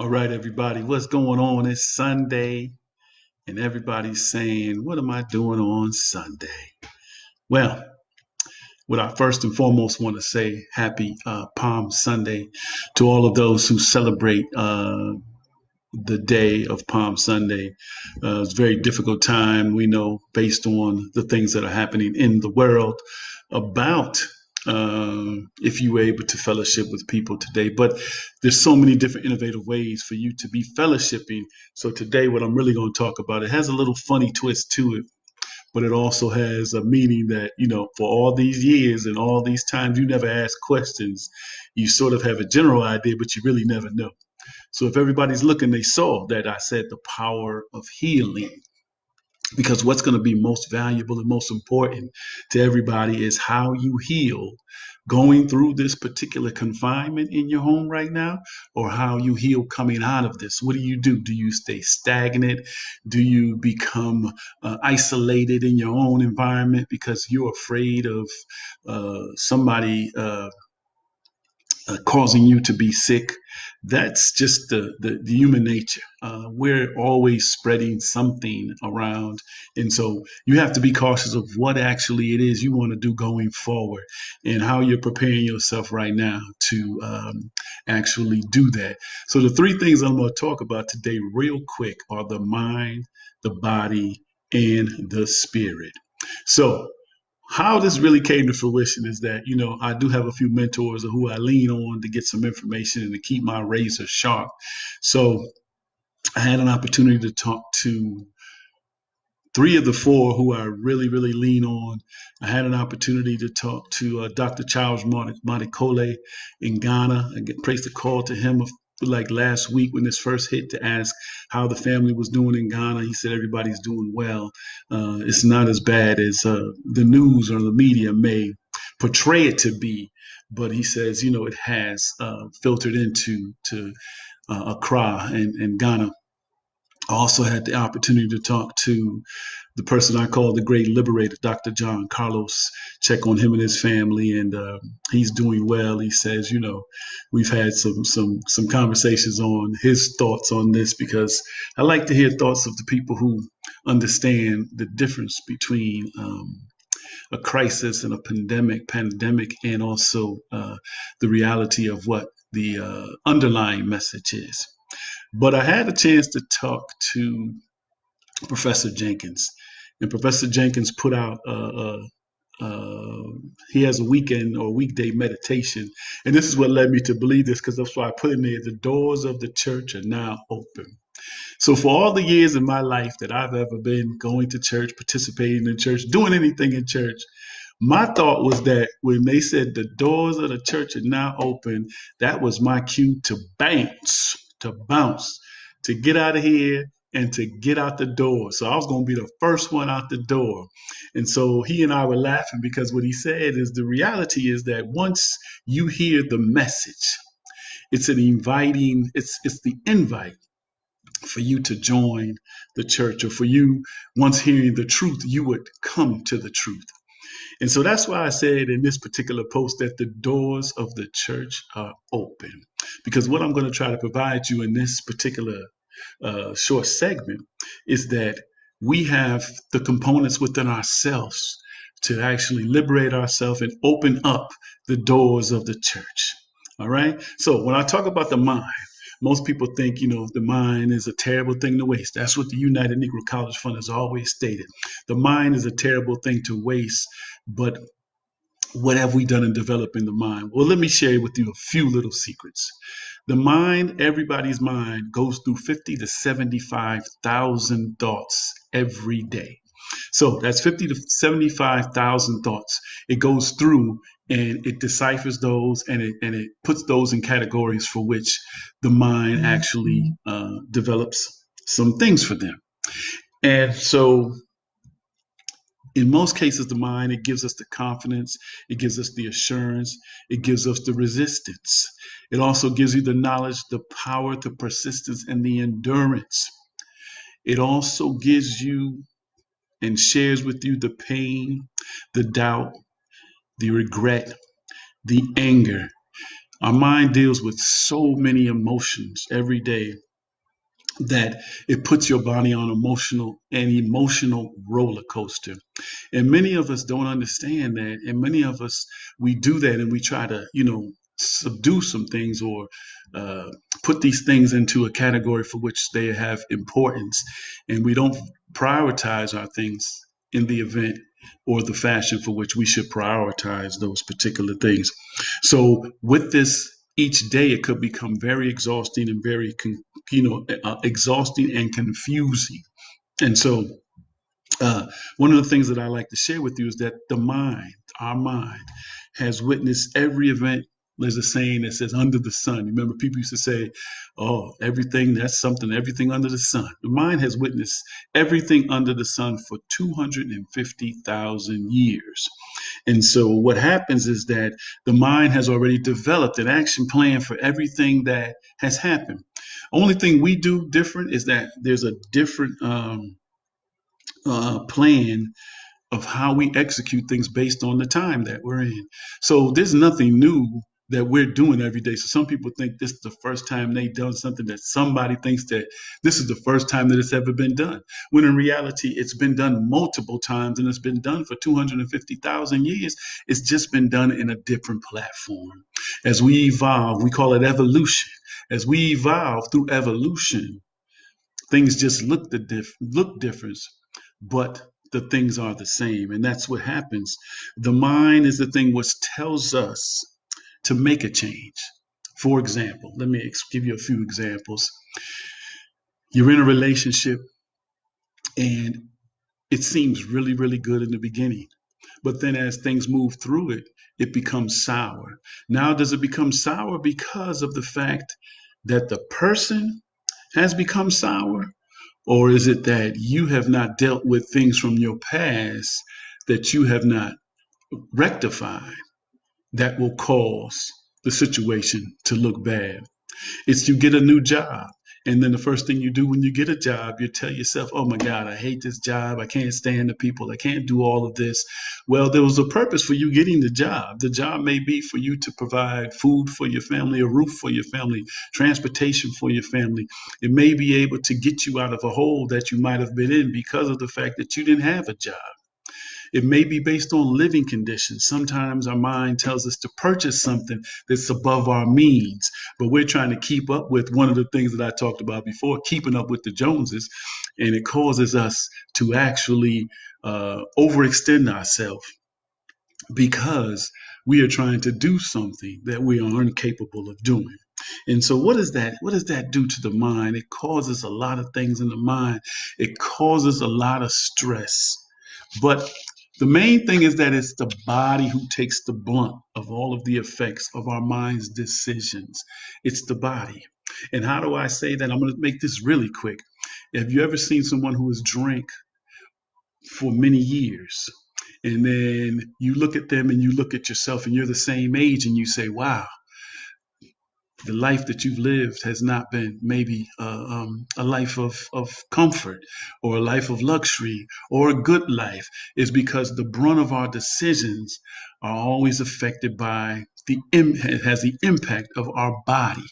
All right, everybody, what's going on? It's Sunday, and everybody's saying, what am I doing on Sunday? Well, what I first and foremost want to say, happy Palm Sunday to all of those who celebrate the day of Palm Sunday. It's a very difficult time, we know, based on the things that are happening in the world about if you were able to fellowship with people today. But there's so many different innovative ways for you to be fellowshipping. So today, what I'm really going to talk about, it has a little funny twist to it, but it also has a meaning that, for all these years and all these times you never ask questions, you sort of have a general idea, but you really never know. So if everybody's looking, they saw that I said the power of healing. Because what's going to be most valuable and most important to everybody is how you heal going through this particular confinement in your home right now, or how you heal coming out of this. What do you do? Do you stay stagnant? Do you become isolated in your own environment because you're afraid of somebody causing you to be sick? That's just the human nature. We're always spreading something around. And so you have to be cautious of what actually it is you want to do going forward and how you're preparing yourself right now to actually do that. So the three things I'm going to talk about today real quick are the mind, the body, and the spirit. So how this really came to fruition is that, I do have a few mentors who I lean on to get some information and to keep my razor sharp. So I had an opportunity to talk to three of the four who I really, really lean on. I had an opportunity to talk to Dr. Charles Marticole in Ghana. Placed a call to him like last week when this first hit to ask how the family was doing in Ghana. He said everybody's doing well. It's not as bad as the news or the media may portray it to be. But he says, it has filtered into Accra and Ghana. I also had the opportunity to talk to the person I call the great liberator, Dr. John Carlos, check on him and his family, and he's doing well. He says, we've had some conversations on his thoughts on this, because I like to hear thoughts of the people who understand the difference between a crisis and a pandemic, and also the reality of what the underlying message is. But I had a chance to talk to Professor Jenkins, and Professor Jenkins put out he has a weekend or weekday meditation, and this is what led me to believe this, because that's why I put in there: the doors of the church are now open. So for all the years in my life that I've ever been going to church, participating in church, doing anything in church, my thought was that when they said the doors of the church are now open, that was my cue to bounce, to get out of here and to get out the door. So I was going to be the first one out the door. And so he and I were laughing, because what he said is the reality is that once you hear the message, it's the invite for you to join the church, or for you, once hearing the truth, you would come to the truth. And so that's why I said in this particular post that the doors of the church are open. Because what I'm going to try to provide you in this particular short segment is that we have the components within ourselves to actually liberate ourselves and open up the doors of the church. All right. So when I talk about the mind, most people think, the mind is a terrible thing to waste. That's what the United Negro College Fund has always stated. The mind is a terrible thing to waste, but what have we done in developing the mind? Well, let me share with you a few little secrets. The mind, everybody's mind, goes through 50 to 75,000 thoughts every day. So that's 50 to 75,000 thoughts. It goes through and it deciphers those, and it puts those in categories for which the mind actually develops some things for them. And so in most cases, the mind, it gives us the confidence, it gives us the assurance, it gives us the resistance. It also gives you the knowledge, the power, the persistence, and the endurance. It also gives you and shares with you the pain, the doubt, the regret, the anger, Our mind deals with so many emotions every day that it puts your body on an emotional roller coaster. And many of us don't understand that. And many of us, we do that and we try to, subdue some things or uh, put these things into a category for which they have importance. And we don't prioritize our things in the event or the fashion for which we should prioritize those particular things. So with this, each day it could become very exhausting and very, exhausting and confusing. And so uh, one of the things that I like to share with you is that our mind, has witnessed every event. There's a saying that says under the sun. Remember, people used to say, oh, everything, that's something, everything under the sun. The mind has witnessed everything under the sun for 250,000 years. And so what happens is that the mind has already developed an action plan for everything that has happened. Only thing we do different is that there's a different plan of how we execute things based on the time that we're in. So there's nothing new that we're doing every day. So some people think this is the first time they've done something, that somebody thinks that this is the first time that it's ever been done. When in reality, it's been done multiple times and it's been done for 250,000 years. It's just been done in a different platform. As we evolve, we call it evolution. As we evolve through evolution, things just look different, but the things are the same, and that's what happens. The mind is the thing which tells us to make a change. For example, let me give you a few examples. You're in a relationship and it seems really, really good in the beginning, but then as things move through it, it becomes sour. Now, does it become sour because of the fact that the person has become sour? Or is it that you have not dealt with things from your past that you have not rectified that will cause the situation to look bad? It's you get a new job. And then the first thing you do when you get a job, you tell yourself, oh my God, I hate this job. I can't stand the people. I can't do all of this. Well, there was a purpose for you getting the job. The job may be for you to provide food for your family, a roof for your family, transportation for your family. It may be able to get you out of a hole that you might have been in because of the fact that you didn't have a job. It may be based on living conditions. Sometimes our mind tells us to purchase something that's above our means, but we're trying to keep up with one of the things that I talked about before, keeping up with the Joneses, and it causes us to actually overextend ourselves because we are trying to do something that we are incapable of doing. And so what is that? What does that do to the mind? It causes a lot of things in the mind. It causes a lot of stress. But the main thing is that it's the body who takes the blunt of all of the effects of our mind's decisions. It's the body. And how do I say that? I'm going to make this really quick. Have you ever seen someone who has drank for many years? And then you look at them and you look at yourself and you're the same age and you say, wow, the life that you've lived has not been maybe a life of comfort or a life of luxury or a good life. Is because the brunt of our decisions are always affected by has the impact of our body.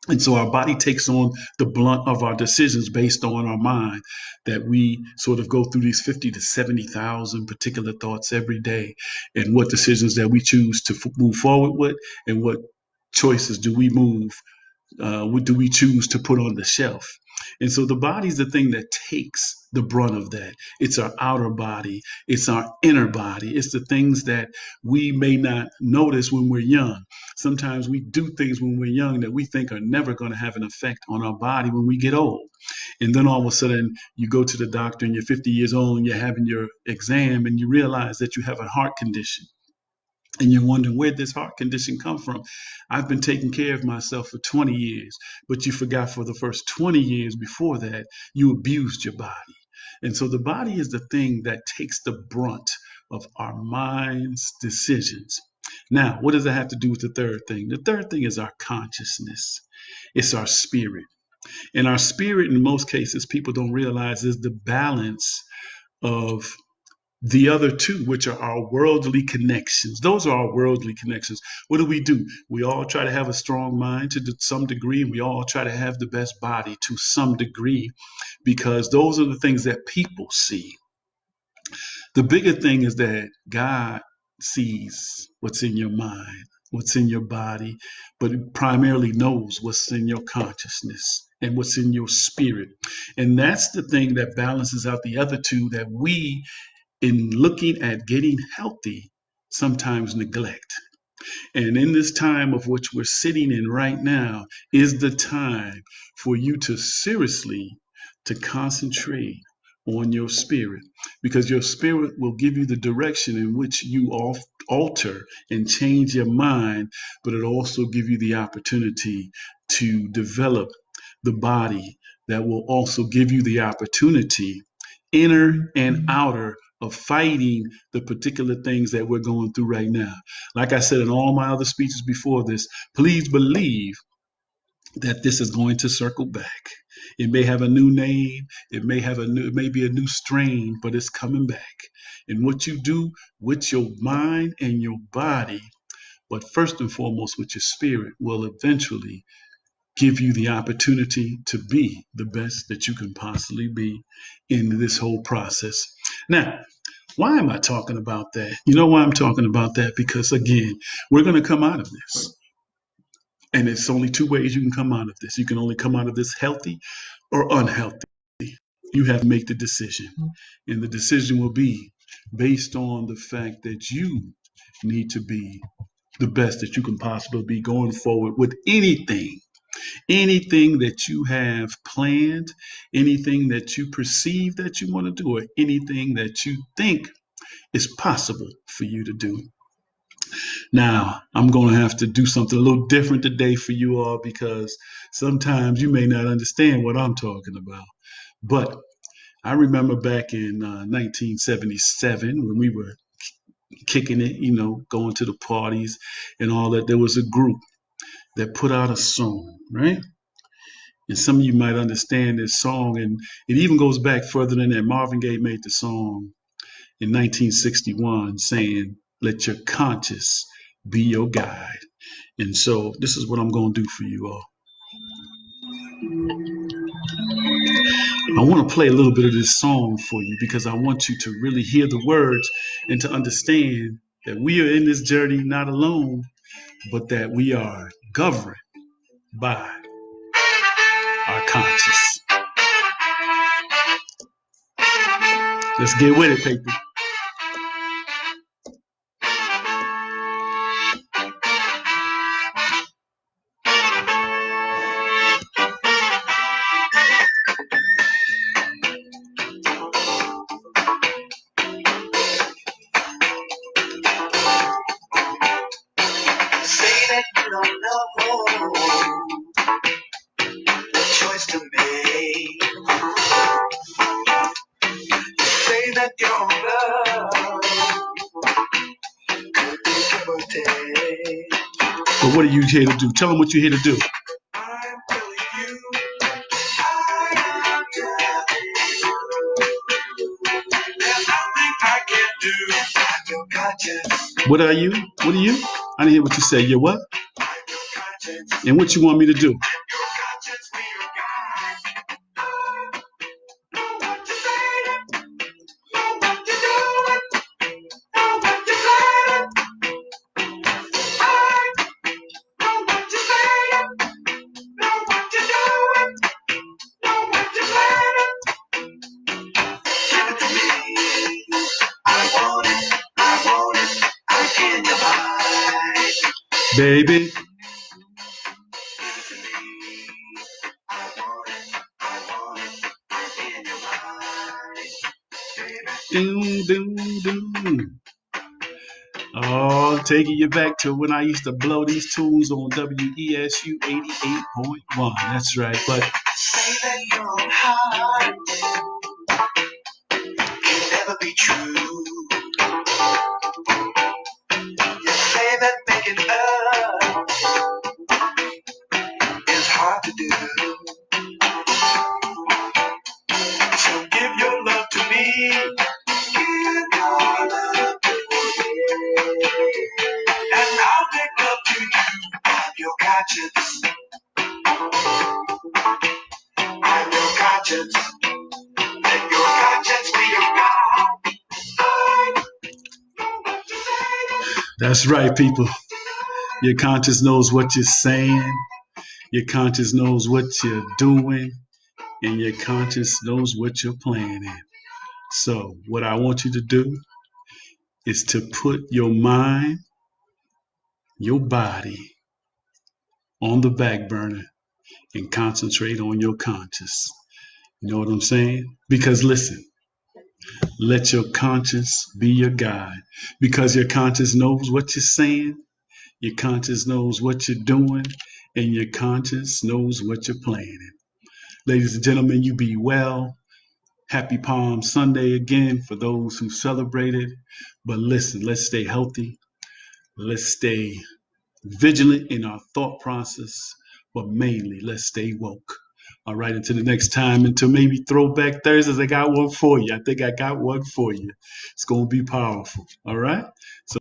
And so our body takes on the blunt of our decisions based on our mind, that we sort of go through these 50 to 70,000 particular thoughts every day, and what decisions that we choose to move forward with, and what choices do we what do we choose to put on the shelf? And so the body's the thing that takes the brunt of that. It's our outer body, it's our inner body, it's the things that we may not notice when we're young. Sometimes we do things when we're young that we think are never going to have an effect on our body when we get old. And then all of a sudden, you go to the doctor and you're 50 years old and you're having your exam and you realize that you have a heart condition, and you're wondering where this heart condition come from. I've been taking care of myself for 20 years, but you forgot for the first 20 years before that, you abused your body. And so the body is the thing that takes the brunt of our mind's decisions. Now, what does that have to do with the third thing? The third thing is our consciousness. It's our spirit. And our spirit, in most cases, people don't realize, is the balance of The other two, which are our worldly connections, those are our worldly connections. What do? We all try to have a strong mind to some degree. We all try to have the best body to some degree because those are the things that people see. The bigger thing is that God sees what's in your mind, what's in your body, but it primarily knows what's in your consciousness and what's in your spirit. And that's the thing that balances out the other two that we, in looking at getting healthy, sometimes neglect. And in this time of which we're sitting in right now is the time for you to seriously to concentrate on your spirit because your spirit will give you the direction in which you alter and change your mind, but it also give you the opportunity to develop the body that will also give you the opportunity, inner and outer, of fighting the particular things that we're going through right now. Like I said in all my other speeches before this, please believe that this is going to circle back. It may have a new name, it may be a new strain, but it's coming back. And what you do with your mind and your body, but first and foremost with your spirit, will eventually give you the opportunity to be the best that you can possibly be in this whole process. Now, why am I talking about that? You know why I'm talking about that? Because again, we're going to come out of this. And it's only two ways you can come out of this. You can only come out of this healthy or unhealthy. You have to make the decision. And the decision will be based on the fact that you need to be the best that you can possibly be going forward with anything that you have planned, anything that you perceive that you want to do, or anything that you think is possible for you to do. Now, I'm going to have to do something a little different today for you all because sometimes you may not understand what I'm talking about. But I remember back in 1977 when we were kicking it, going to the parties and all that, there was a group that put out a song, right? And some of you might understand this song, and it even goes back further than that. Marvin Gaye made the song in 1961 saying, "Let your conscience be your guide." And so this is what I'm going to do for you all. I want to play a little bit of this song for you because I want you to really hear the words and to understand that we are in this journey not alone, but that we are governed by our conscience. Let's get with it, people. Say that you don't know the choice to make. Say that your love could be give or take. But what are you here to do? Tell them what you're here to do. I'm telling you, I am telling you, there's nothing I can do. I'm your conscience. What are you? What are you? I didn't hear what you say. You're what? I'm your conscience. And what you want me to do? Your conscience be your guide. Know what you're saying. Know what you're doing. Know what you're saying. I know what you're saying. Know what you're doing. Know what you're planning. Give it to me. I want it. I want it. I'm in your mind. Baby. Give it to me. I want it. I want it. I'm in your mind. Baby. Doom, doom, doom. Oh, taking you back to when I used to blow these tunes on WESU 88.1. That's right. But say that your heart can never be true. You say that making love is hard to do. So give your love to me. Give your That's right, people. Your conscience knows what you're saying. Your conscience knows what you're doing. And your conscience knows what you're planning. So, what I want you to do is to put your mind, your body on the back burner and concentrate on your conscience. You know what I'm saying? Because listen, let your conscience be your guide. Because your conscience knows what you're saying, your conscience knows what you're doing, and your conscience knows what you're planning. Ladies and gentlemen, you be well. Happy Palm Sunday again for those who celebrated. But listen, let's stay healthy. Let's stay vigilant in our thought process, but mainly let's stay woke. All right, until the next time, until maybe Throwback Thursdays, I got one for you. I think I got one for you. It's going to be powerful. All right. So